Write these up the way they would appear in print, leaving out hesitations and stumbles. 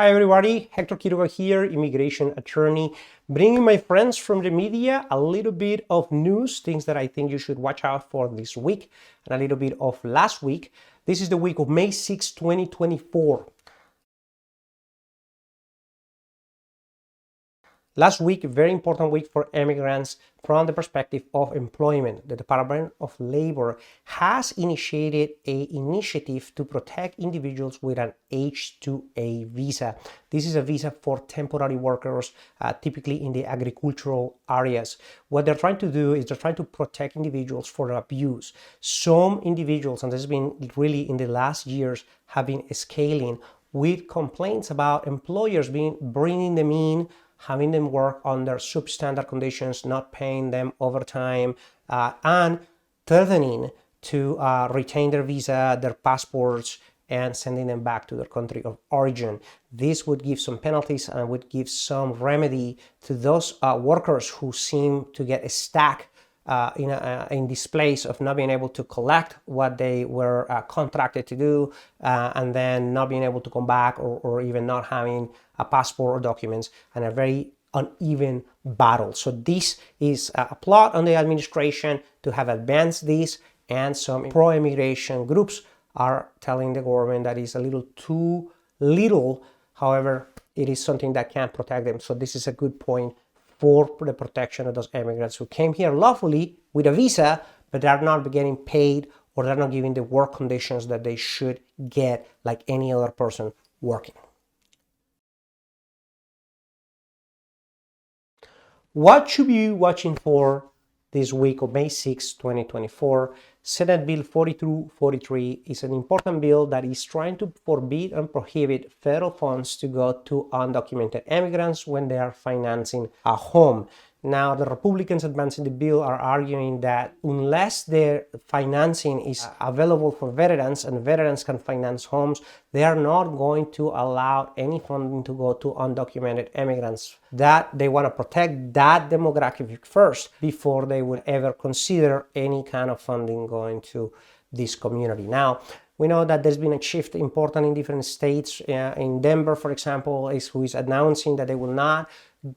Hi everybody, Hector Quiroga here, immigration attorney, bringing my friends from the media a little bit of news, things that I think you should watch out for this week, and a little bit of last week. This is the week of May 6, 2024. Last week, a very important week for immigrants from the perspective of employment. The Department of Labor has initiated an initiative to protect individuals with an H-2A visa. This is a visa for temporary workers, typically in the agricultural areas. What they're trying to do is they're trying to protect individuals from abuse. Some individuals, and this has been really in the last years, have been scaling with complaints about employers bringing them in, having them work under substandard conditions, not paying them overtime, and threatening to retain their visa, their passports, and sending them back to their country of origin. This would give some penalties and would give some remedy to those workers who seem to get stuck in this place of not being able to collect what they were contracted to do, and then not being able to come back, or even not having a passport or documents, and a very uneven battle. So this is a plot on the administration to have advanced this, and some pro-immigration groups are telling the government that is a little too little. However, it is something that can protect them. So this is a good point for the protection of those immigrants who came here lawfully with a visa, but they're not getting paid, or they're not given the work conditions that they should get like any other person working. What should you be watching for this week of May 6, 2024? Senate Bill 4243 is an important bill that is trying to forbid and prohibit federal funds to go to undocumented immigrants when they are financing a home. Now, the Republicans advancing the bill are arguing that unless their financing is available for veterans and veterans can finance homes, they are not going to allow any funding to go to undocumented immigrants. That they want to protect that demographic first before they would ever consider any kind of funding going to this community. Now, we know that there's been a shift important in different states. In Denver, for example, who is announcing that they will not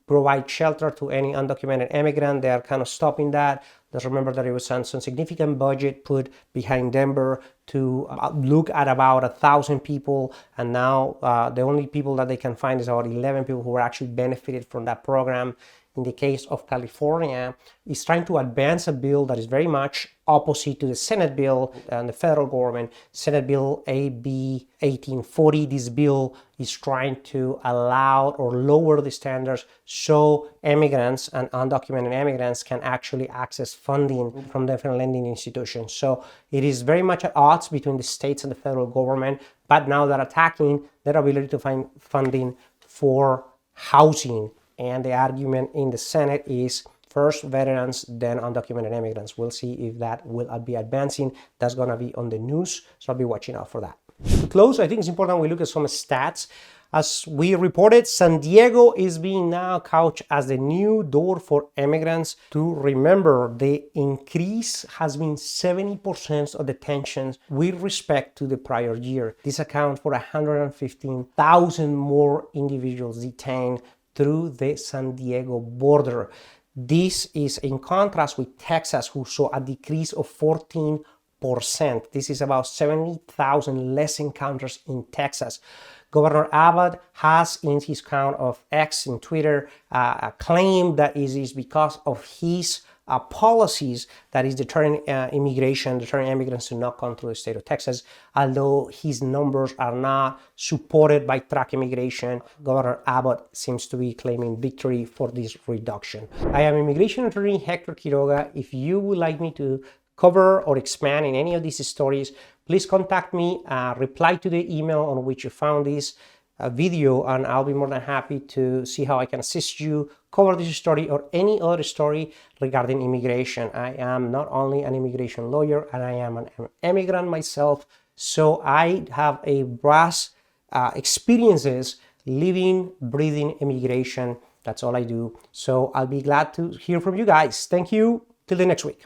provide shelter to any undocumented immigrant. They are kind of stopping that. Let's remember that it was some significant budget put behind Denver to look at about 1,000 people, and now the only people that they can find is about 11 people who are actually benefited from that program. In the case of California, is trying to advance a bill that is very much opposite to the Senate bill and the federal government. Senate Bill AB 1840, this bill is trying to allow or lower the standards so immigrants and undocumented immigrants can actually access funding from different lending institutions. So it is very much at odds between the states and the federal government, but now they're attacking their ability to find funding for housing. And the argument in the Senate is first veterans, then undocumented immigrants. We'll see if that will be advancing. That's going to be on the news, so I'll be watching out for that. To close, I think it's important we look at some stats. As we reported, San Diego is being now couched as the new door for immigrants. To remember, the increase has been 70% of detentions with respect to the prior year. This accounts for 115,000 more individuals detained through the San Diego border. This is in contrast with Texas, who saw a decrease of 14%. This is about 70,000 less encounters in Texas. Governor Abbott has in his account of X in Twitter claimed that it is because of his policies that is deterring immigrants to not come to the state of Texas, although his numbers are not supported by track immigration. Governor Abbott seems to be claiming victory for this reduction. I am immigration attorney Hector Quiroga. If you would like me to cover or expand in any of these stories, please contact me, reply to the email on which you found this video, and I'll be more than happy to see how I can assist you cover this story or any other story regarding immigration. I am not only an immigration lawyer, and I am an immigrant myself, so I have a vast experiences living, breathing immigration. That's all I do. So I'll be glad to hear from you guys. Thank you. Till the next week.